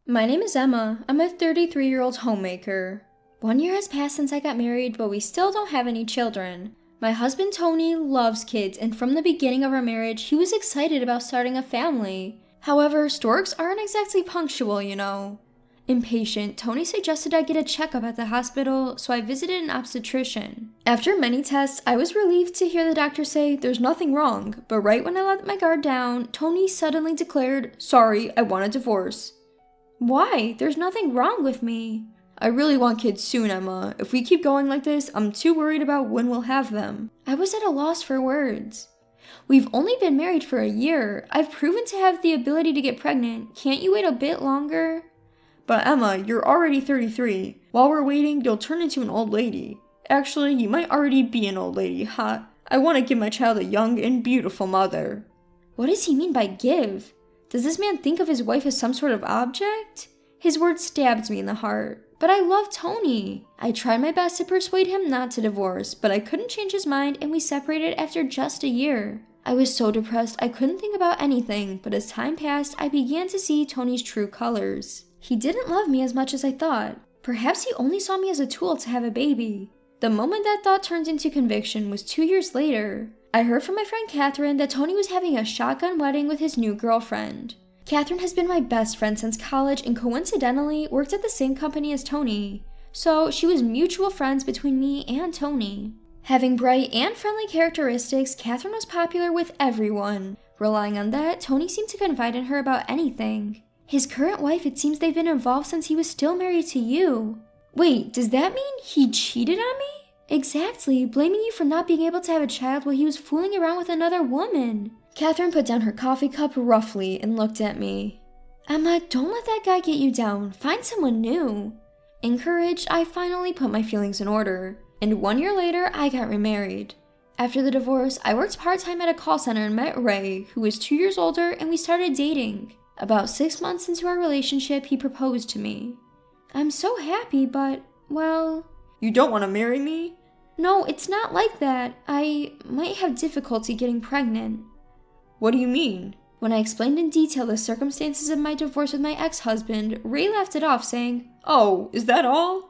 My name is Emma. I'm a 33-year-old homemaker. 1 year has passed since I got married, but we still don't have any children. My husband Tony loves kids, and from the beginning of our marriage, he was excited about starting a family. However, storks aren't exactly punctual, you know. Impatient, Tony suggested I get a checkup at the hospital, so I visited an obstetrician. After many tests, I was relieved to hear the doctor say there's nothing wrong, but right when I let my guard down, Tony suddenly declared, "Sorry, I want a divorce." Why? There's nothing wrong with me. I really want kids soon, Emma. If we keep going like this, I'm too worried about when we'll have them. I was at a loss for words. We've only been married for a year. I've proven to have the ability to get pregnant. Can't you wait a bit longer? But Emma, you're already 33. While we're waiting, you'll turn into an old lady. Actually, you might already be an old lady, ha. I want to give my child a young and beautiful mother. What does he mean by give? Does this man think of his wife as some sort of object? His words stabbed me in the heart. But I love Tony. I tried my best to persuade him not to divorce, but I couldn't change his mind and we separated after just a year. I was so depressed I couldn't think about anything, but as time passed, I began to see Tony's true colors. He didn't love me as much as I thought. Perhaps he only saw me as a tool to have a baby. The moment that thought turned into conviction was 2 years later. I heard from my friend Catherine that Tony was having a shotgun wedding with his new girlfriend. Catherine has been my best friend since college and coincidentally worked at the same company as Tony. So she was mutual friends between me and Tony. Having bright and friendly characteristics, Catherine was popular with everyone. Relying on that, Tony seemed to confide in her about anything. His current wife, it seems they've been involved since he was still married to you. Wait, does that mean he cheated on me? Exactly, blaming you for not being able to have a child while he was fooling around with another woman. Catherine put down her coffee cup roughly and looked at me. Emma, don't let that guy get you down. Find someone new. Encouraged, I finally put my feelings in order. And 1 year later, I got remarried. After the divorce, I worked part-time at a call center and met Ray, who was 2 years older, and we started dating. About 6 months into our relationship, he proposed to me. I'm so happy, but, well... You don't want to marry me? No, it's not like that. I might have difficulty getting pregnant. What do you mean? When I explained in detail the circumstances of my divorce with my ex-husband, Ray laughed it off, saying, "Oh, is that all?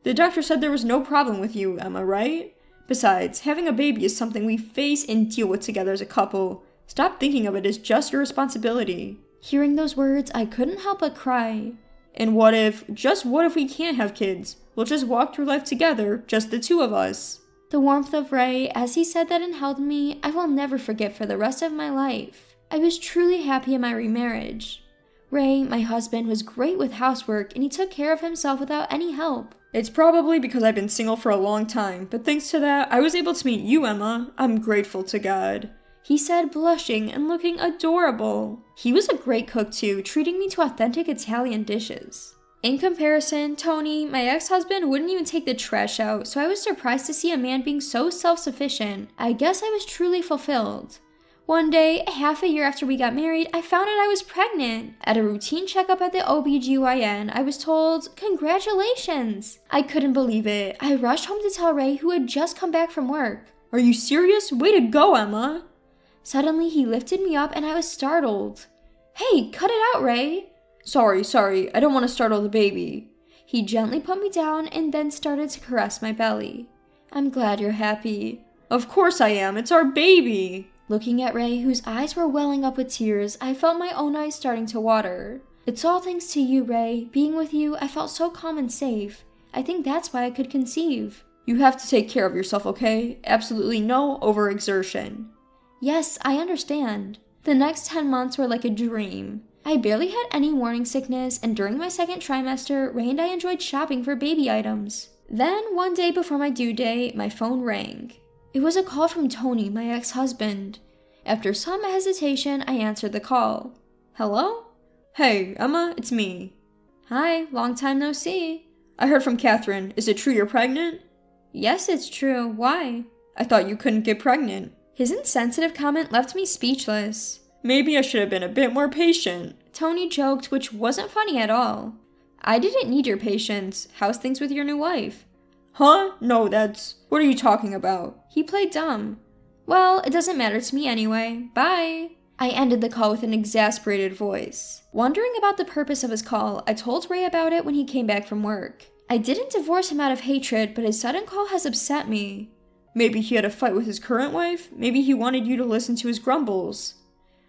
The doctor said there was no problem with you, Emma, right? Besides, having a baby is something we face and deal with together as a couple. Stop thinking of it as just your responsibility." Hearing those words, I couldn't help but cry. And what if we can't have kids? We'll just walk through life together, just the two of us. The warmth of Ray, as he said that and held me, I will never forget for the rest of my life. I was truly happy in my remarriage. Ray, my husband, was great with housework and he took care of himself without any help. It's probably because I've been single for a long time, but thanks to that, I was able to meet you, Emma. I'm grateful to God. He said, blushing and looking adorable. He was a great cook too, treating me to authentic Italian dishes. In comparison, Tony, my ex-husband, wouldn't even take the trash out, so I was surprised to see a man being so self-sufficient. I guess I was truly fulfilled. One day, half a year after we got married, I found out I was pregnant. At a routine checkup at the OBGYN, I was told, "Congratulations!" I couldn't believe it. I rushed home to tell Ray, who had just come back from work. Are you serious? Way to go, Emma! Suddenly, he lifted me up and I was startled. Hey, cut it out, Ray! Sorry, I don't want to startle the baby. He gently put me down and then started to caress my belly. I'm glad you're happy. Of course I am, it's our baby! Looking at Ray, whose eyes were welling up with tears, I felt my own eyes starting to water. It's all thanks to you, Ray. Being with you, I felt so calm and safe. I think that's why I could conceive. You have to take care of yourself, okay? Absolutely no overexertion. Yes, I understand. The next 10 months were like a dream. I barely had any morning sickness, and during my second trimester, Ray and I enjoyed shopping for baby items. Then, one day before my due date, my phone rang. It was a call from Tony, my ex-husband. After some hesitation, I answered the call. Hello? Hey, Emma, it's me. Hi, long time no see. I heard from Catherine. Is it true you're pregnant? Yes, it's true. Why? I thought you couldn't get pregnant. His insensitive comment left me speechless. Maybe I should have been a bit more patient. Tony joked, which wasn't funny at all. I didn't need your patience. How's things with your new wife? Huh? No, what are you talking about? He played dumb. Well, it doesn't matter to me anyway. Bye. I ended the call with an exasperated voice. Wondering about the purpose of his call, I told Ray about it when he came back from work. I didn't divorce him out of hatred, but his sudden call has upset me. Maybe he had a fight with his current wife? Maybe he wanted you to listen to his grumbles.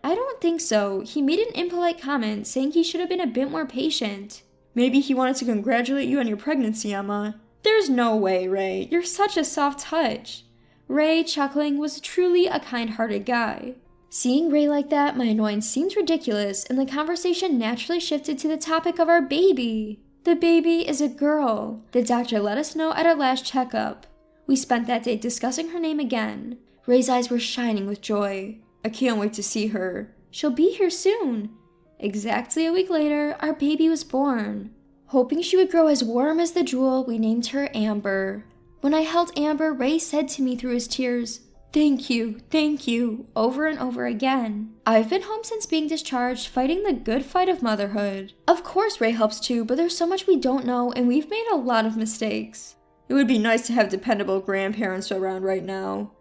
I don't think so. He made an impolite comment saying he should have been a bit more patient. Maybe he wanted to congratulate you on your pregnancy, Emma. There's no way, Ray. You're such a soft touch. Ray, chuckling, was truly a kind-hearted guy. Seeing Ray like that, my annoyance seemed ridiculous, and the conversation naturally shifted to the topic of our baby. The baby is a girl. The doctor let us know at our last checkup. We spent that day discussing her name again. Ray's eyes were shining with joy. I can't wait to see her. She'll be here soon. Exactly a week later, our baby was born. Hoping she would grow as warm as the jewel, we named her Amber. When I held Amber, Ray said to me through his tears, thank you, over and over again. I've been home since being discharged, fighting the good fight of motherhood. Of course Ray helps too, but there's so much we don't know, and we've made a lot of mistakes. It would be nice to have dependable grandparents around right now.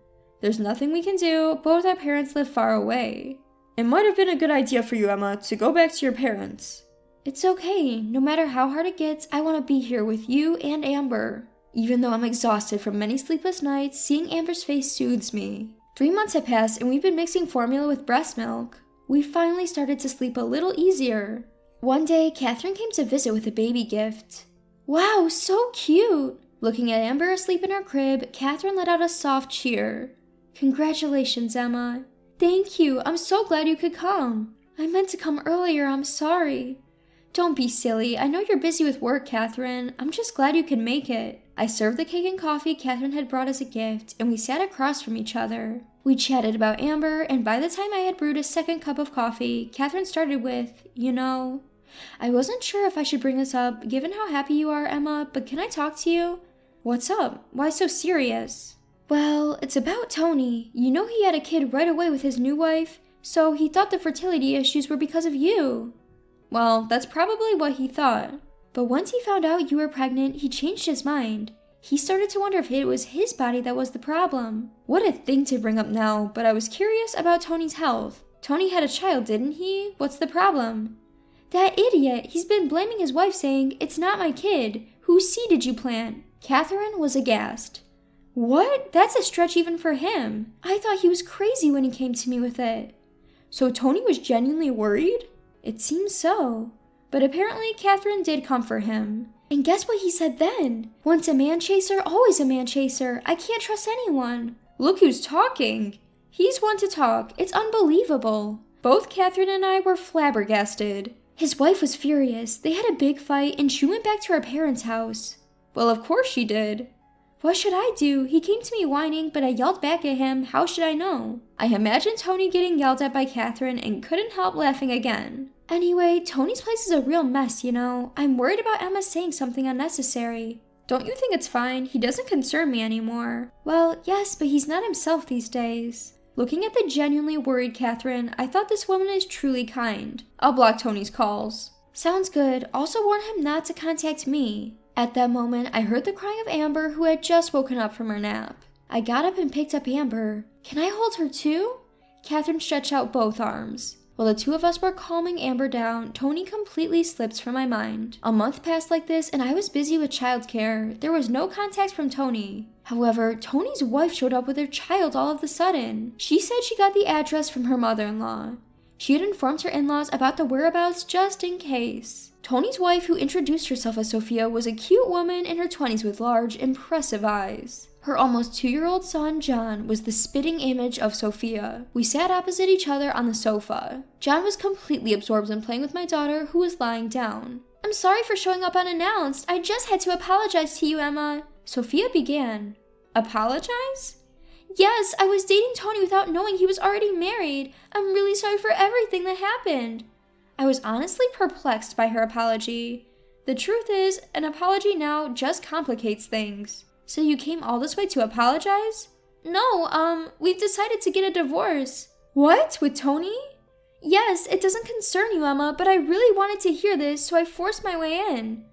There's nothing we can do, both our parents live far away. It might have been a good idea for you, Emma, to go back to your parents. It's okay. No matter how hard it gets, I want to be here with you and Amber. Even though I'm exhausted from many sleepless nights, seeing Amber's face soothes me. 3 months have passed and we've been mixing formula with breast milk. We finally started to sleep a little easier. One day, Catherine came to visit with a baby gift. Wow, so cute! Looking at Amber asleep in her crib, Catherine let out a soft cheer. Congratulations, Emma. Thank you, I'm so glad you could come. I meant to come earlier, I'm sorry. Don't be silly, I know you're busy with work, Catherine. I'm just glad you could make it. I served the cake and coffee Catherine had brought as a gift, and we sat across from each other. We chatted about Amber, and by the time I had brewed a second cup of coffee, Catherine started with, I wasn't sure if I should bring this up, given how happy you are, Emma, but can I talk to you? What's up? Why so serious? Well, it's about Tony. You know he had a kid right away with his new wife, so he thought the fertility issues were because of you. Well, that's probably what he thought. But once he found out you were pregnant, he changed his mind. He started to wonder if it was his body that was the problem. What a thing to bring up now, but I was curious about Tony's health. Tony had a child, didn't he? What's the problem? That idiot! He's been blaming his wife saying, it's not my kid. Whose seed did you plant? Catherine was aghast. What? That's a stretch even for him. I thought he was crazy when he came to me with it. So Tony was genuinely worried? It seems so. But apparently Catherine did comfort him. And guess what he said then? Once a man chaser, always a man chaser. I can't trust anyone. Look who's talking. He's one to talk. It's unbelievable. Both Catherine and I were flabbergasted. His wife was furious. They had a big fight and she went back to her parents' house. Well, of course she did. What should I do? He came to me whining, but I yelled back at him. How should I know? I imagined Tony getting yelled at by Catherine and couldn't help laughing again. Anyway, Tony's place is a real mess, I'm worried about Emma saying something unnecessary. Don't you think it's fine? He doesn't concern me anymore. Well, yes, but he's not himself these days. Looking at the genuinely worried Catherine, I thought this woman is truly kind. I'll block Tony's calls. Sounds good. Also warn him not to contact me. At that moment, I heard the crying of Amber, who had just woken up from her nap. I got up and picked up Amber. Can I hold her too? Catherine stretched out both arms. While the two of us were calming Amber down, Tony completely slipped from my mind. A month passed like this and I was busy with childcare. There was no contact from Tony. However, Tony's wife showed up with her child all of a sudden. She said she got the address from her mother-in-law. She had informed her in-laws about the whereabouts just in case. Tony's wife, who introduced herself as Sophia, was a cute woman in her 20s with large, impressive eyes. Her almost 2-year-old son, John, was the spitting image of Sophia. We sat opposite each other on the sofa. John was completely absorbed in playing with my daughter, who was lying down. I'm sorry for showing up unannounced. I just had to apologize to you, Emma. Sophia began. Apologize? Yes, I was dating Tony without knowing he was already married. I'm really sorry for everything that happened. I was honestly perplexed by her apology. The truth is, an apology now just complicates things. So you came all this way to apologize? No, we've decided to get a divorce. What? With Tony? Yes, it doesn't concern you, Emma, but I really wanted to hear this, so I forced my way in.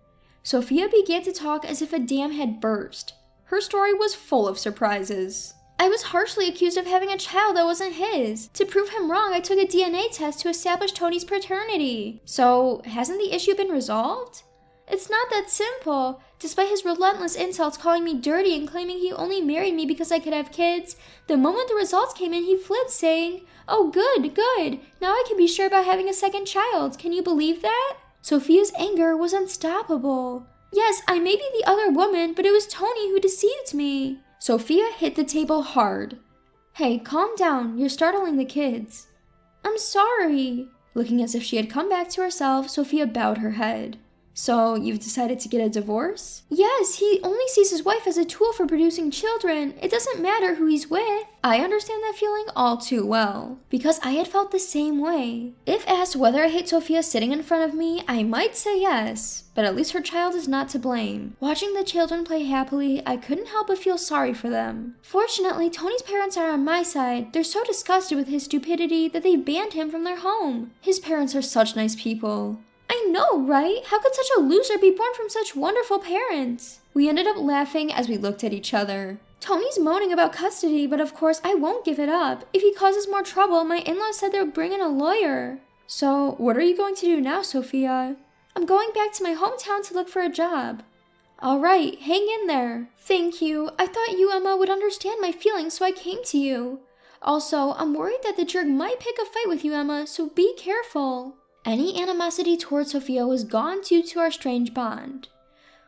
Sophia began to talk as if a dam had burst. Her story was full of surprises. I was harshly accused of having a child that wasn't his. To prove him wrong, I took a DNA test to establish Tony's paternity. So, hasn't the issue been resolved? It's not that simple. Despite his relentless insults calling me dirty and claiming he only married me because I could have kids, the moment the results came in, he flipped, saying, "Oh, good, good. Now I can be sure about having a second child. Can you believe that?" Sophia's anger was unstoppable. Yes, I may be the other woman, but it was Tony who deceived me. Sophia hit the table hard. Hey, calm down. You're startling the kids. I'm sorry. Looking as if she had come back to herself, Sophia bowed her head. So, you've decided to get a divorce? Yes, he only sees his wife as a tool for producing children. It doesn't matter who he's with. I understand that feeling all too well, because I had felt the same way. If asked whether I hate Sophia sitting in front of me, I might say yes, but at least her child is not to blame. Watching the children play happily, I couldn't help but feel sorry for them. Fortunately, Tony's parents are on my side. They're so disgusted with his stupidity that they banned him from their home. His parents are such nice people. I know, right? How could such a loser be born from such wonderful parents? We ended up laughing as we looked at each other. Tony's moaning about custody, but of course I won't give it up. If he causes more trouble, my in-laws said they'll bring in a lawyer. So, what are you going to do now, Sophia? I'm going back to my hometown to look for a job. Alright, hang in there. Thank you. I thought you, Emma, would understand my feelings, so I came to you. Also, I'm worried that the jerk might pick a fight with you, Emma, so be careful. Any animosity towards Sophia was gone due to our strange bond.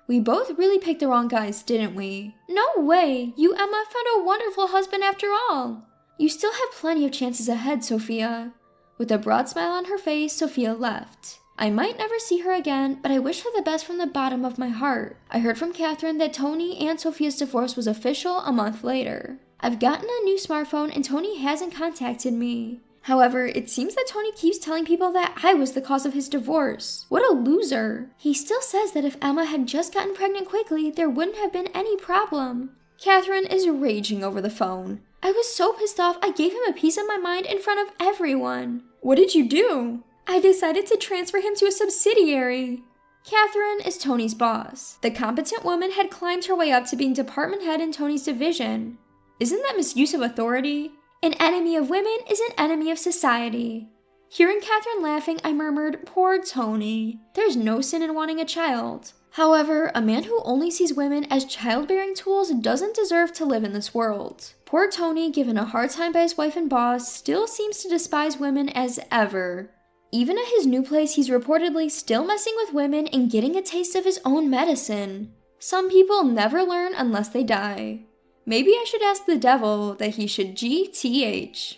We both really picked the wrong guys, didn't we? No way! You, Emma, found a wonderful husband after all! You still have plenty of chances ahead, Sophia. With a broad smile on her face, Sophia left. I might never see her again, but I wish her the best from the bottom of my heart. I heard from Catherine that Tony and Sophia's divorce was official a month later. I've gotten a new smartphone and Tony hasn't contacted me. However, it seems that Tony keeps telling people that I was the cause of his divorce. What a loser. He still says that if Emma had just gotten pregnant quickly, there wouldn't have been any problem. Catherine is raging over the phone. I was so pissed off I gave him a piece of my mind in front of everyone. What did you do? I decided to transfer him to a subsidiary. Catherine is Tony's boss. The competent woman had climbed her way up to being department head in Tony's division. Isn't that misuse of authority? An enemy of women is an enemy of society. Hearing Catherine laughing, I murmured, poor Tony. There's no sin in wanting a child. However, a man who only sees women as childbearing tools doesn't deserve to live in this world. Poor Tony, given a hard time by his wife and boss, still seems to despise women as ever. Even at his new place, he's reportedly still messing with women and getting a taste of his own medicine. Some people never learn unless they die. Maybe I should ask the devil that he should GTH.